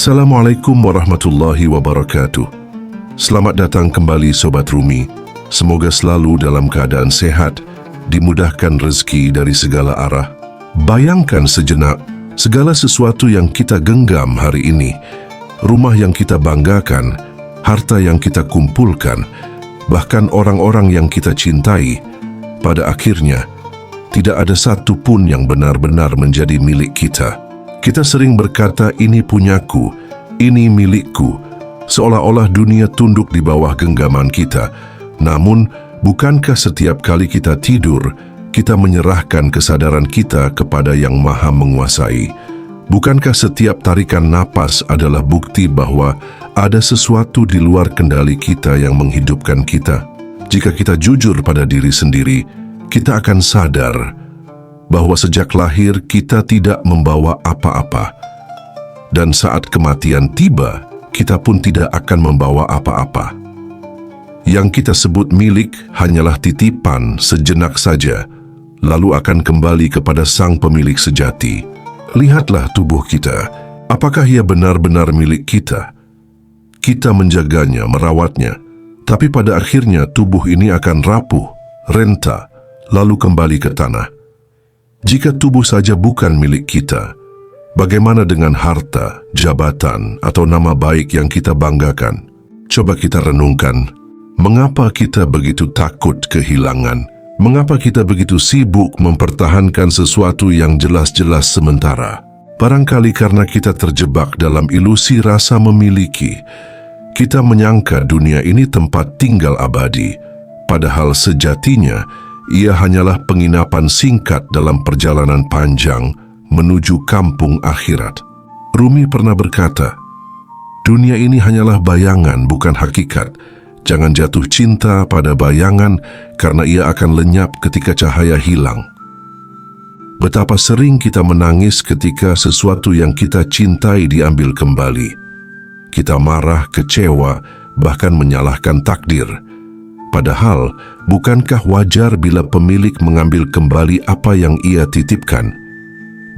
Assalamualaikum warahmatullahi wabarakatuh. Selamat datang kembali Sobat Rumi. Semoga selalu dalam keadaan sehat, dimudahkan rezeki dari segala arah. Bayangkan sejenak, segala sesuatu yang kita genggam hari ini, rumah yang kita banggakan, harta yang kita kumpulkan, bahkan orang-orang yang kita cintai, pada akhirnya, tidak ada satu pun yang benar-benar menjadi milik kita. Kita sering berkata, ini punyaku, ini milikku, seolah-olah dunia tunduk di bawah genggaman kita. Namun, bukankah setiap kali kita tidur, kita menyerahkan kesadaran kita kepada Yang Maha Menguasai? Bukankah setiap tarikan napas adalah bukti bahwa ada sesuatu di luar kendali kita yang menghidupkan kita? Jika kita jujur pada diri sendiri, kita akan sadar bahwa sejak lahir kita tidak membawa apa-apa. Dan saat kematian tiba, kita pun tidak akan membawa apa-apa. Yang kita sebut milik hanyalah titipan sejenak saja, lalu akan kembali kepada sang pemilik sejati. Lihatlah tubuh kita, apakah ia benar-benar milik kita? Kita menjaganya, merawatnya, tapi pada akhirnya tubuh ini akan rapuh, renta, lalu kembali ke tanah. Jika tubuh saja bukan milik kita, bagaimana dengan harta, jabatan, atau nama baik yang kita banggakan? Coba kita renungkan, mengapa kita begitu takut kehilangan? Mengapa kita begitu sibuk mempertahankan sesuatu yang jelas-jelas sementara? Barangkali karena kita terjebak dalam ilusi rasa memiliki. Kita menyangka dunia ini tempat tinggal abadi, padahal sejatinya ia hanyalah penginapan singkat dalam perjalanan panjang menuju kampung akhirat. Rumi pernah berkata, dunia ini hanyalah bayangan, bukan hakikat. Jangan jatuh cinta pada bayangan karena ia akan lenyap ketika cahaya hilang. Betapa sering kita menangis ketika sesuatu yang kita cintai diambil kembali. Kita marah, kecewa, bahkan menyalahkan takdir. Padahal, bukankah wajar bila pemilik mengambil kembali apa yang ia titipkan?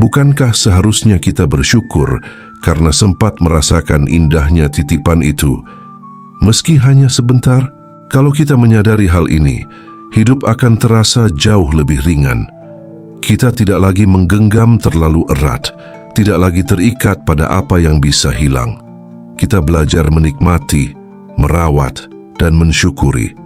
Bukankah seharusnya kita bersyukur karena sempat merasakan indahnya titipan itu? Meski hanya sebentar, kalau kita menyadari hal ini, hidup akan terasa jauh lebih ringan. Kita tidak lagi menggenggam terlalu erat, tidak lagi terikat pada apa yang bisa hilang. Kita belajar menikmati, merawat, dan mensyukuri.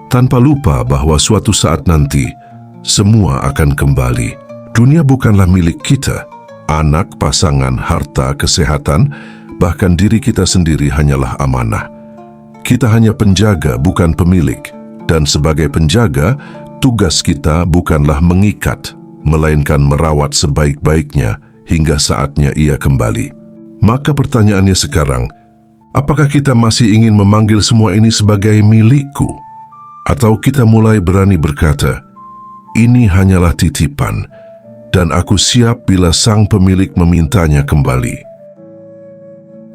Tanpa lupa bahwa suatu saat nanti, semua akan kembali. Dunia bukanlah milik kita. Anak, pasangan, harta, kesehatan, bahkan diri kita sendiri hanyalah amanah. Kita hanya penjaga, bukan pemilik. Dan sebagai penjaga, tugas kita bukanlah mengikat, melainkan merawat sebaik-baiknya hingga saatnya ia kembali. Maka pertanyaannya sekarang, apakah kita masih ingin memanggil semua ini sebagai milikku? Atau kita mulai berani berkata, ini hanyalah titipan, dan aku siap bila sang pemilik memintanya kembali.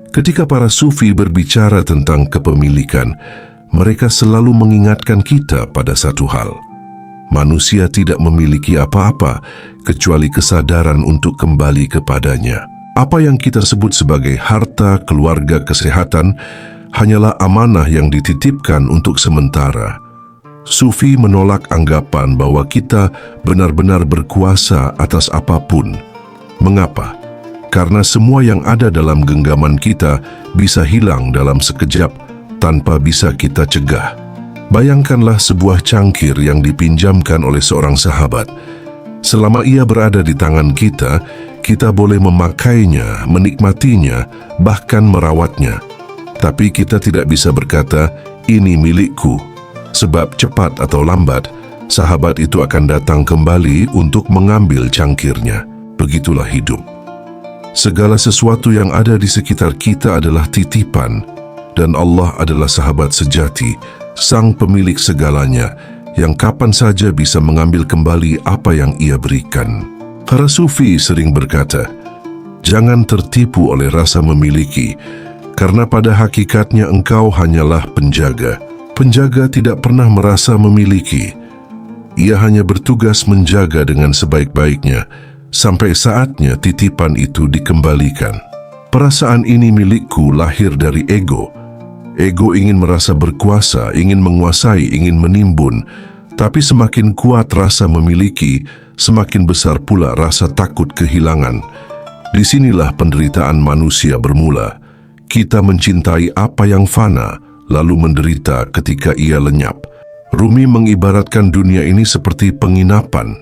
Ketika para sufi berbicara tentang kepemilikan, mereka selalu mengingatkan kita pada satu hal. Manusia tidak memiliki apa-apa, kecuali kesadaran untuk kembali kepadanya. Apa yang kita sebut sebagai harta, keluarga, kesehatan, hanyalah amanah yang dititipkan untuk sementara. Sufi menolak anggapan bahwa kita benar-benar berkuasa atas apapun. Mengapa? Karena semua yang ada dalam genggaman kita bisa hilang dalam sekejap tanpa bisa kita cegah. Bayangkanlah sebuah cangkir yang dipinjamkan oleh seorang sahabat. Selama ia berada di tangan kita, kita boleh memakainya, menikmatinya, bahkan merawatnya. Tapi kita tidak bisa berkata, ini milikku. Sebab cepat atau lambat, sahabat itu akan datang kembali untuk mengambil cangkirnya. Begitulah hidup. Segala sesuatu yang ada di sekitar kita adalah titipan, dan Allah adalah sahabat sejati, sang pemilik segalanya, yang kapan saja bisa mengambil kembali apa yang ia berikan. Para sufi sering berkata, jangan tertipu oleh rasa memiliki, karena pada hakikatnya engkau hanyalah penjaga. Penjaga tidak pernah merasa memiliki. Ia hanya bertugas menjaga dengan sebaik-baiknya, sampai saatnya titipan itu dikembalikan. Perasaan ini milikku lahir dari ego. Ego ingin merasa berkuasa, ingin menguasai, ingin menimbun. Tapi semakin kuat rasa memiliki, semakin besar pula rasa takut kehilangan. Disinilah penderitaan manusia bermula. Kita mencintai apa yang fana, lalu menderita ketika ia lenyap. Rumi mengibaratkan dunia ini seperti penginapan.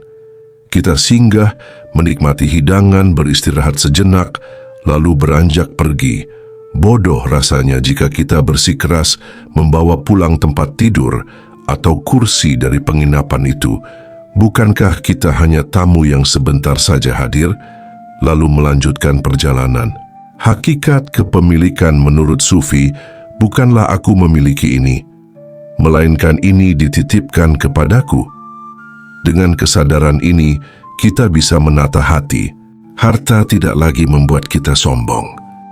Kita singgah, menikmati hidangan, beristirahat sejenak, lalu beranjak pergi. Bodoh rasanya jika kita bersikeras membawa pulang tempat tidur atau kursi dari penginapan itu. Bukankah kita hanya tamu yang sebentar saja hadir, lalu melanjutkan perjalanan? Hakikat kepemilikan menurut Sufi bukanlah aku memiliki ini, melainkan ini dititipkan kepadaku. Dengan kesadaran ini, kita bisa menata hati. Harta tidak lagi membuat kita sombong.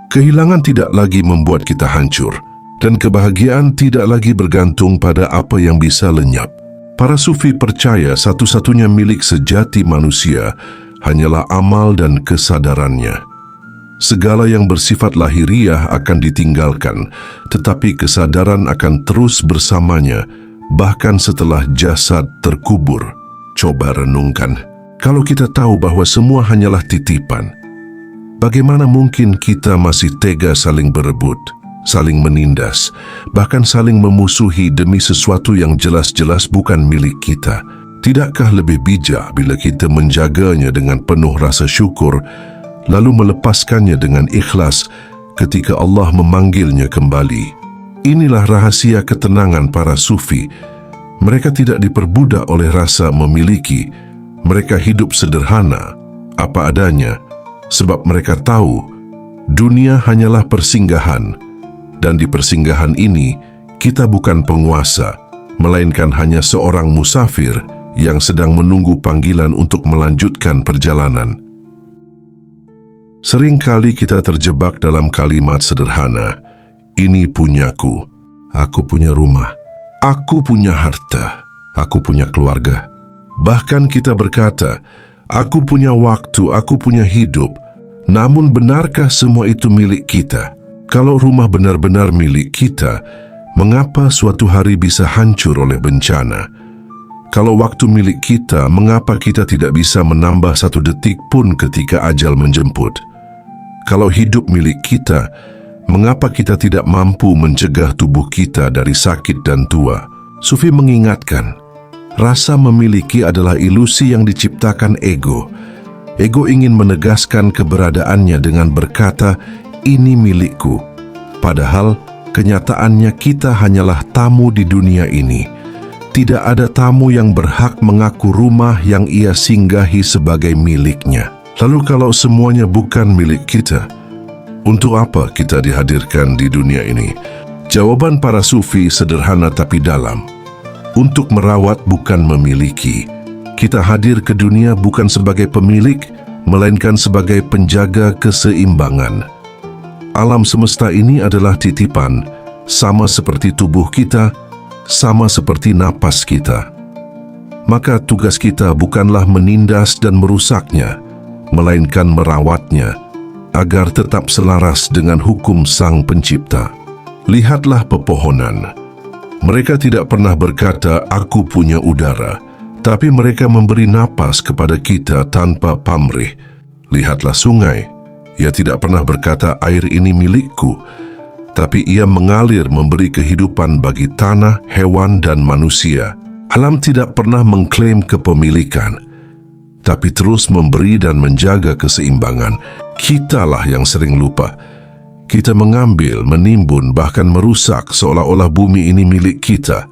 Kehilangan tidak lagi membuat kita hancur. Dan kebahagiaan tidak lagi bergantung pada apa yang bisa lenyap. Para Sufi percaya satu-satunya milik sejati manusia hanyalah amal dan kesadarannya. Segala yang bersifat lahiriah akan ditinggalkan, tetapi kesadaran akan terus bersamanya, bahkan setelah jasad terkubur. Coba renungkan, kalau kita tahu bahwa semua hanyalah titipan, bagaimana mungkin kita masih tega saling berebut, saling menindas, bahkan saling memusuhi demi sesuatu yang jelas-jelas bukan milik kita? Tidakkah lebih bijak bila kita menjaganya dengan penuh rasa syukur, lalu melepaskannya dengan ikhlas ketika Allah memanggilnya kembali? Inilah rahasia ketenangan para Sufi. Mereka tidak diperbudak oleh rasa memiliki. Mereka hidup sederhana, apa adanya, sebab mereka tahu dunia hanyalah persinggahan, dan di persinggahan ini kita bukan penguasa, melainkan hanya seorang musafir yang sedang menunggu panggilan untuk melanjutkan perjalanan. Seringkali kita terjebak dalam kalimat sederhana, ini punyaku, aku punya rumah, aku punya harta, aku punya keluarga. Bahkan kita berkata, aku punya waktu, aku punya hidup. Namun benarkah semua itu milik kita? Kalau rumah benar-benar milik kita, mengapa suatu hari bisa hancur oleh bencana? Kalau waktu milik kita, mengapa kita tidak bisa menambah satu detik pun ketika ajal menjemput? Kalau hidup milik kita, mengapa kita tidak mampu mencegah tubuh kita dari sakit dan tua? Sufi mengingatkan, rasa memiliki adalah ilusi yang diciptakan ego. Ego ingin menegaskan keberadaannya dengan berkata, ini milikku. Padahal, kenyataannya kita hanyalah tamu di dunia ini. Tidak ada tamu yang berhak mengaku rumah yang ia singgahi sebagai miliknya. Lalu kalau semuanya bukan milik kita, untuk apa kita dihadirkan di dunia ini? Jawaban para Sufi sederhana tapi dalam. Untuk merawat bukan memiliki. Kita hadir ke dunia bukan sebagai pemilik, melainkan sebagai penjaga keseimbangan. Alam semesta ini adalah titipan, sama seperti tubuh kita, sama seperti napas kita. Maka tugas kita bukanlah menindas dan merusaknya, melainkan merawatnya, agar tetap selaras dengan hukum Sang Pencipta. Lihatlah pepohonan. Mereka tidak pernah berkata, aku punya udara, tapi mereka memberi napas kepada kita tanpa pamrih. Lihatlah sungai. Ia tidak pernah berkata, air ini milikku, tapi ia mengalir memberi kehidupan bagi tanah, hewan, dan manusia. Alam tidak pernah mengklaim kepemilikan, tapi terus memberi dan menjaga keseimbangan. Kitalah yang sering lupa. Kita mengambil, menimbun, bahkan merusak seolah-olah bumi ini milik kita.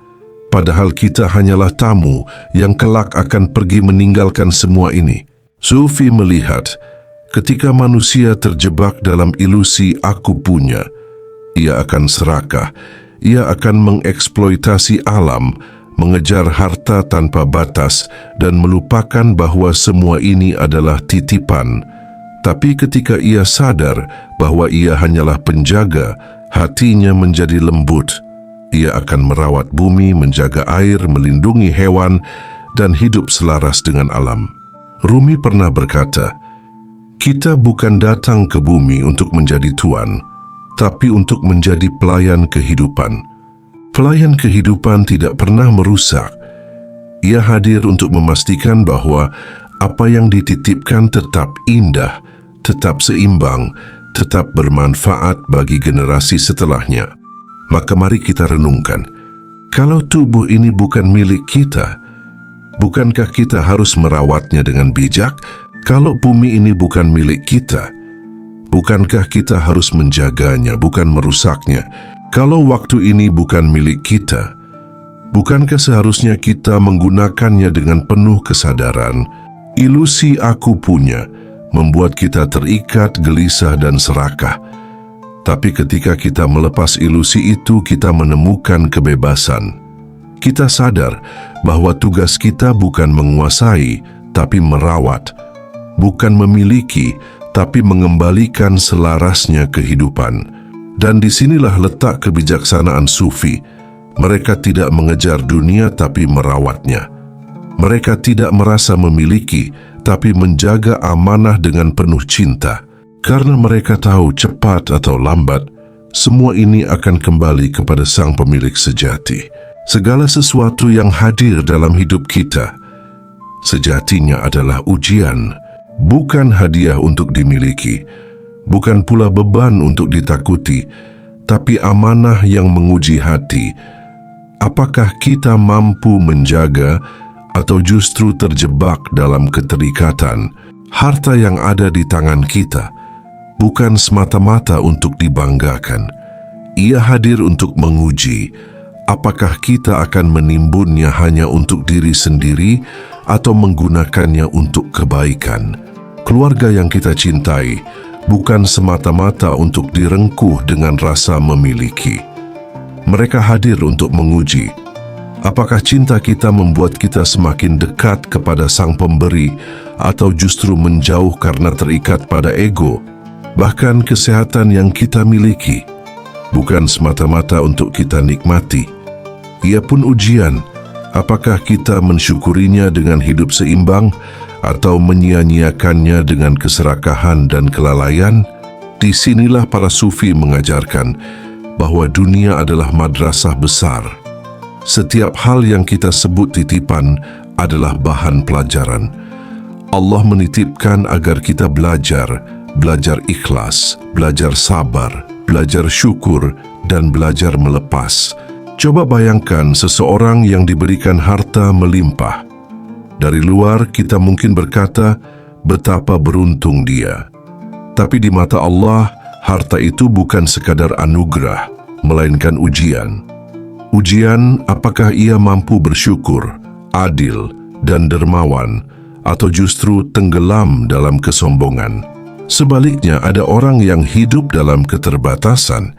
Padahal kita hanyalah tamu yang kelak akan pergi meninggalkan semua ini. Sufi melihat, ketika manusia terjebak dalam ilusi aku punya, ia akan serakah, ia akan mengeksploitasi alam, mengejar harta tanpa batas, dan melupakan bahwa semua ini adalah titipan. Tapi ketika ia sadar bahwa ia hanyalah penjaga, hatinya menjadi lembut. Ia akan merawat bumi, menjaga air, melindungi hewan, dan hidup selaras dengan alam. Rumi pernah berkata, Kita bukan datang ke bumi untuk menjadi tuan, tapi untuk menjadi pelayan kehidupan. Pelayan kehidupan tidak pernah merusak. Ia hadir untuk memastikan bahwa apa yang dititipkan tetap indah, tetap seimbang, tetap bermanfaat bagi generasi setelahnya. Maka mari kita renungkan, kalau tubuh ini bukan milik kita, bukankah kita harus merawatnya dengan bijak? Kalau bumi ini bukan milik kita, bukankah kita harus menjaganya, bukan merusaknya? Kalau waktu ini bukan milik kita, bukankah seharusnya kita menggunakannya dengan penuh kesadaran? Ilusi aku punya membuat kita terikat, gelisah, dan serakah. Tapi ketika kita melepas ilusi itu, kita menemukan kebebasan. Kita sadar bahwa tugas kita bukan menguasai, tapi merawat. Bukan memiliki, tapi mengembalikan selarasnya kehidupan. Dan disinilah letak kebijaksanaan sufi. Mereka tidak mengejar dunia, tapi merawatnya. Mereka tidak merasa memiliki, tapi menjaga amanah dengan penuh cinta. Karena mereka tahu cepat atau lambat, semua ini akan kembali kepada sang pemilik sejati. Segala sesuatu yang hadir dalam hidup kita, sejatinya adalah ujian, bukan hadiah untuk dimiliki, bukan pula beban untuk ditakuti, tapi amanah yang menguji hati. Apakah kita mampu menjaga atau justru terjebak dalam keterikatan? Harta yang ada di tangan kita bukan semata-mata untuk dibanggakan. Ia hadir untuk menguji apakah kita akan menimbunnya hanya untuk diri sendiri atau menggunakannya untuk kebaikan. Keluarga yang kita cintai bukan semata-mata untuk direngkuh dengan rasa memiliki. Mereka hadir untuk menguji apakah cinta kita membuat kita semakin dekat kepada sang pemberi atau justru menjauh karena terikat pada ego. Bahkan kesehatan yang kita miliki bukan semata-mata untuk kita nikmati. Ia pun ujian. Apakah kita mensyukurinya dengan hidup seimbang atau menyia-nyiakannya dengan keserakahan dan kelalaian? Disinilah para sufi mengajarkan bahwa dunia adalah madrasah besar. Setiap hal yang kita sebut titipan adalah bahan pelajaran. Allah menitipkan agar kita belajar ikhlas, belajar sabar, belajar syukur, dan belajar melepas. Coba bayangkan seseorang yang diberikan harta melimpah. Dari luar kita mungkin berkata, betapa beruntung dia. Tapi di mata Allah, harta itu bukan sekadar anugerah, melainkan ujian. Ujian apakah ia mampu bersyukur, adil, dan dermawan, atau justru tenggelam dalam kesombongan. Sebaliknya, ada orang yang hidup dalam keterbatasan.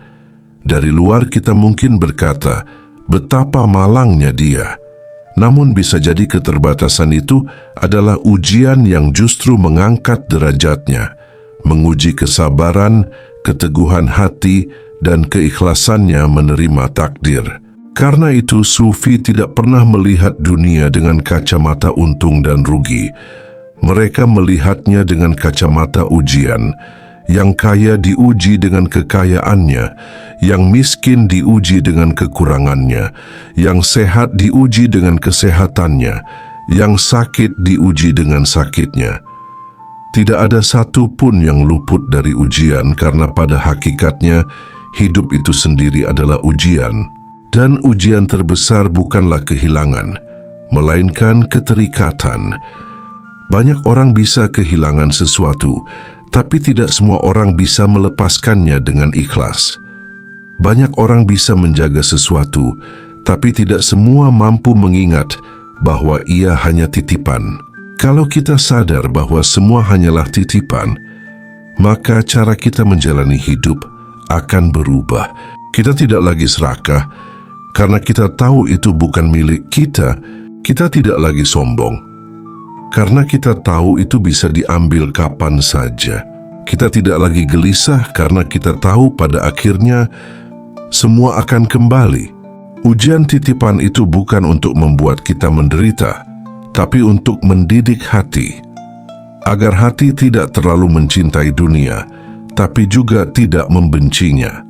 Dari luar kita mungkin berkata, betapa malangnya dia. Namun bisa jadi keterbatasan itu adalah ujian yang justru mengangkat derajatnya, menguji kesabaran, keteguhan hati, dan keikhlasannya menerima takdir. Karena itu, sufi tidak pernah melihat dunia dengan kacamata untung dan rugi. Mereka melihatnya dengan kacamata ujian. Yang kaya diuji dengan kekayaannya, yang miskin diuji dengan kekurangannya, yang sehat diuji dengan kesehatannya, yang sakit diuji dengan sakitnya. Tidak ada satu pun yang luput dari ujian, karena pada hakikatnya hidup itu sendiri adalah ujian. Dan ujian terbesar bukanlah kehilangan, melainkan keterikatan. Banyak orang bisa kehilangan sesuatu, tapi tidak semua orang bisa melepaskannya dengan ikhlas. Banyak orang bisa menjaga sesuatu, tapi tidak semua mampu mengingat bahwa ia hanya titipan. Kalau kita sadar bahwa semua hanyalah titipan, maka cara kita menjalani hidup akan berubah. Kita tidak lagi serakah, karena kita tahu itu bukan milik kita. Kita tidak lagi sombong, karena kita tahu itu bisa diambil kapan saja. Kita tidak lagi gelisah karena kita tahu pada akhirnya semua akan kembali. Ujian titipan itu bukan untuk membuat kita menderita, tapi untuk mendidik hati. agar hati tidak terlalu mencintai dunia, tapi juga tidak membencinya,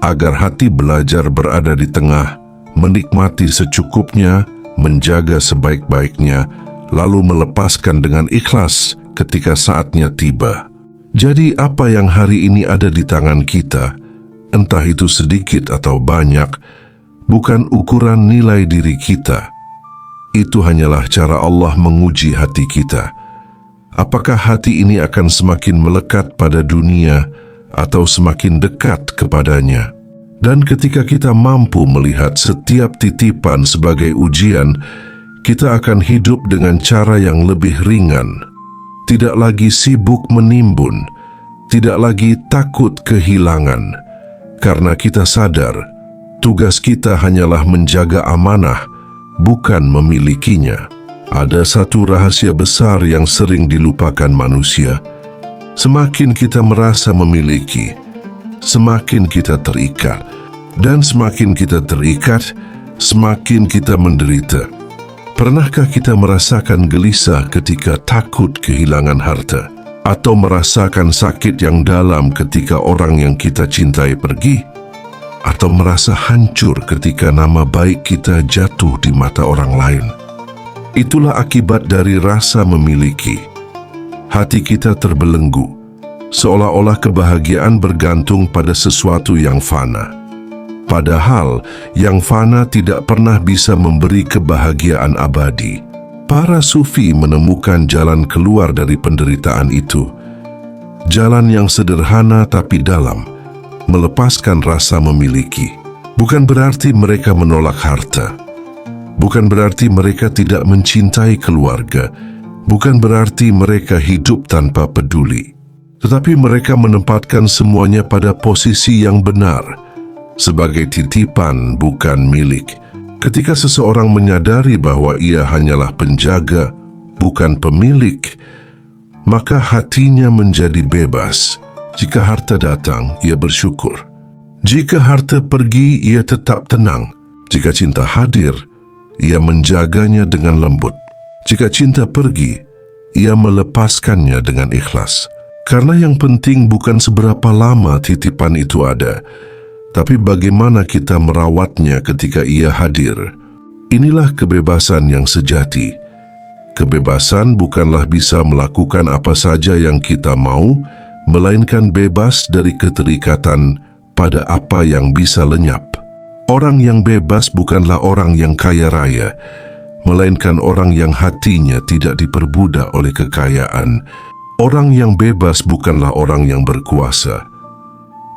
agar hati belajar berada di tengah, menikmati secukupnya, menjaga sebaik-baiknya, lalu melepaskan dengan ikhlas ketika saatnya tiba. Jadi apa yang hari ini ada di tangan kita, entah itu sedikit atau banyak, bukan ukuran nilai diri kita. Itu hanyalah cara Allah menguji hati kita. Apakah hati ini akan semakin melekat pada dunia atau semakin dekat kepadanya? Dan ketika kita mampu melihat setiap titipan sebagai ujian, kita akan hidup dengan cara yang lebih ringan. Tidak lagi sibuk menimbun, tidak lagi takut kehilangan, karena kita sadar tugas kita hanyalah menjaga amanah, bukan memilikinya. Ada satu rahasia besar yang sering dilupakan manusia. Semakin kita merasa memiliki, semakin kita terikat. Dan semakin kita terikat, semakin kita menderita. Pernahkah kita merasakan gelisah ketika takut kehilangan harta? Atau merasakan sakit yang dalam ketika orang yang kita cintai pergi? Atau merasa hancur ketika nama baik kita jatuh di mata orang lain? Itulah akibat dari rasa memiliki. Hati kita terbelenggu, seolah-olah kebahagiaan bergantung pada sesuatu yang fana. Padahal, yang fana tidak pernah bisa memberi kebahagiaan abadi. Para sufi menemukan jalan keluar dari penderitaan itu. Jalan yang sederhana tapi dalam, melepaskan rasa memiliki. Bukan berarti mereka menolak harta. Bukan berarti mereka tidak mencintai keluarga. Bukan berarti mereka hidup tanpa peduli. Tetapi mereka menempatkan semuanya pada posisi yang benar, sebagai titipan bukan milik. Ketika seseorang menyadari bahwa ia hanyalah penjaga, bukan pemilik, maka hatinya menjadi bebas. Jika harta datang, ia bersyukur. Jika harta pergi, ia tetap tenang. Jika cinta hadir, ia menjaganya dengan lembut. Jika cinta pergi, ia melepaskannya dengan ikhlas. Karena yang penting bukan seberapa lama titipan itu ada, tapi bagaimana kita merawatnya ketika ia hadir. Inilah kebebasan yang sejati. Kebebasan bukanlah bisa melakukan apa saja yang kita mau, melainkan bebas dari keterikatan pada apa yang bisa lenyap. Orang yang bebas bukanlah orang yang kaya raya, melainkan orang yang hatinya tidak diperbudak oleh kekayaan. Orang yang bebas bukanlah orang yang berkuasa,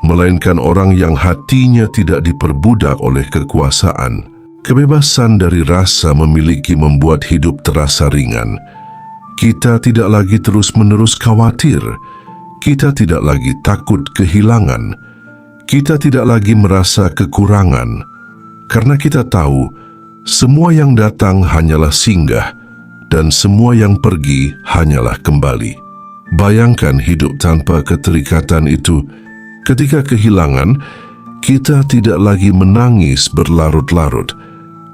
melainkan orang yang hatinya tidak diperbudak oleh kekuasaan. Kebebasan dari rasa memiliki membuat hidup terasa ringan. Kita tidak lagi terus-menerus khawatir. Kita tidak lagi takut kehilangan. Kita tidak lagi merasa kekurangan. Karena kita tahu, semua yang datang hanyalah singgah, dan semua yang pergi hanyalah kembali. Bayangkan hidup tanpa keterikatan itu. Ketika kehilangan, kita tidak lagi menangis berlarut-larut,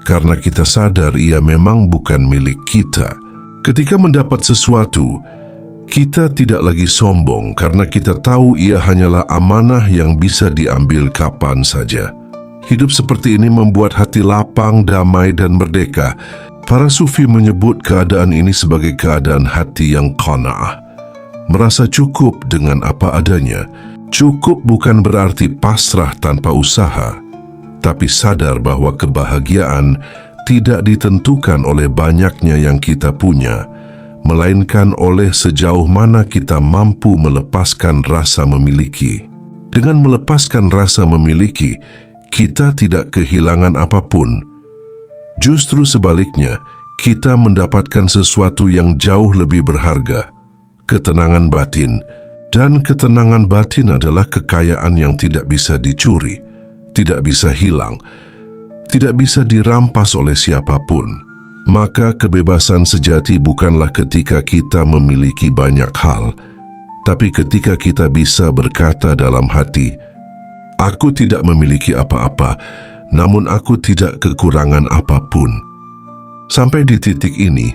karena kita sadar ia memang bukan milik kita. Ketika mendapat sesuatu, kita tidak lagi sombong karena kita tahu ia hanyalah amanah yang bisa diambil kapan saja. Hidup seperti ini membuat hati lapang, damai, dan merdeka. Para sufi menyebut keadaan ini sebagai keadaan hati yang qanaah, merasa cukup dengan apa adanya. Cukup bukan berarti pasrah tanpa usaha, tapi sadar bahwa kebahagiaan tidak ditentukan oleh banyaknya yang kita punya, melainkan oleh sejauh mana kita mampu melepaskan rasa memiliki. Dengan melepaskan rasa memiliki, kita tidak kehilangan apapun. Justru sebaliknya, kita mendapatkan sesuatu yang jauh lebih berharga, ketenangan batin. Dan ketenangan batin adalah kekayaan yang tidak bisa dicuri, tidak bisa hilang, tidak bisa dirampas oleh siapapun. Maka kebebasan sejati bukanlah ketika kita memiliki banyak hal, tapi ketika kita bisa berkata dalam hati, "Aku tidak memiliki apa-apa, namun aku tidak kekurangan apapun." Sampai di titik ini,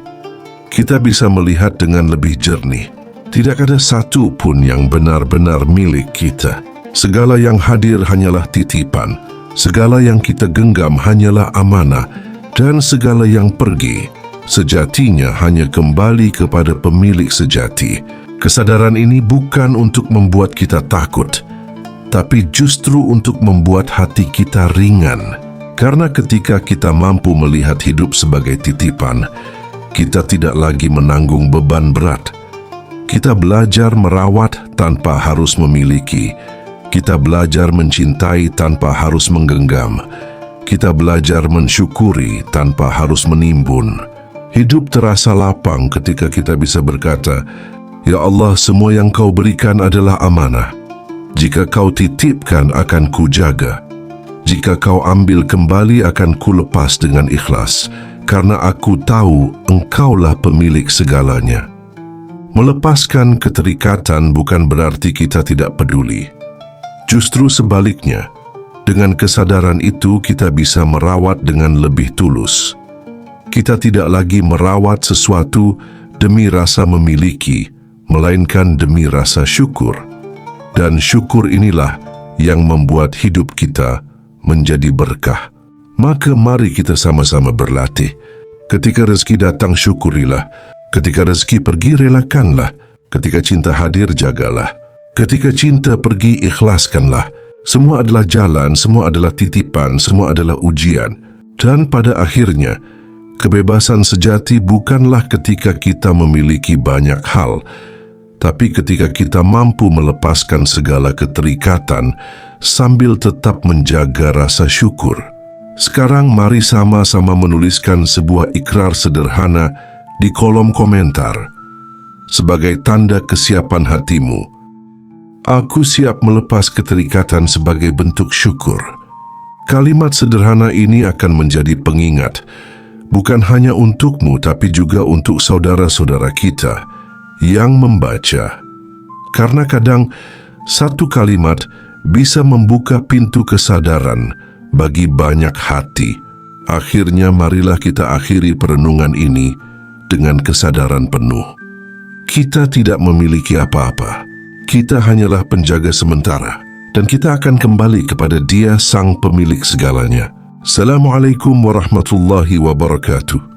kita bisa melihat dengan lebih jernih Tidak ada satu pun yang benar-benar milik kita. Segala yang hadir hanyalah titipan, segala yang kita genggam hanyalah amanah, dan segala yang pergi sejatinya hanya kembali kepada pemilik sejati. Kesadaran ini bukan untuk membuat kita takut, tapi justru untuk membuat hati kita ringan. Karena ketika kita mampu melihat hidup sebagai titipan, kita tidak lagi menanggung beban berat. Kita belajar merawat tanpa harus memiliki. Kita belajar mencintai tanpa harus menggenggam. Kita belajar mensyukuri tanpa harus menimbun. Hidup terasa lapang ketika kita bisa berkata, "Ya Allah, semua yang Kau berikan adalah amanah. Jika Kau titipkan akan Ku jaga. Jika Kau ambil kembali akan Ku lepas dengan ikhlas, karena aku tahu Engkaulah pemilik segalanya." Melepaskan keterikatan bukan berarti kita tidak peduli. Justru sebaliknya, dengan kesadaran itu kita bisa merawat dengan lebih tulus. Kita tidak lagi merawat sesuatu demi rasa memiliki, melainkan demi rasa syukur. Dan syukur inilah yang membuat hidup kita menjadi berkah. Maka mari kita sama-sama berlatih. Ketika rezeki datang, syukurilah. Ketika rezeki pergi, relakanlah. Ketika cinta hadir, jagalah. Ketika cinta pergi, ikhlaskanlah. Semua adalah jalan, semua adalah titipan, semua adalah ujian. Dan pada akhirnya, kebebasan sejati bukanlah ketika kita memiliki banyak hal, tapi ketika kita mampu melepaskan segala keterikatan sambil tetap menjaga rasa syukur. Sekarang mari sama-sama menuliskan sebuah ikrar sederhana di kolom komentar sebagai tanda kesiapan hatimu. Aku siap melepas keterikatan sebagai bentuk syukur. Kalimat sederhana ini akan menjadi pengingat, bukan hanya untukmu tapi juga untuk saudara-saudara kita yang membaca. Karena kadang satu kalimat bisa membuka pintu kesadaran bagi banyak hati. Akhirnya marilah kita akhiri perenungan ini dengan kesadaran penuh. Kita tidak memiliki apa-apa. Kita hanyalah penjaga sementara. Dan kita akan kembali kepada Dia sang pemilik segalanya. Assalamualaikum warahmatullahi wabarakatuh.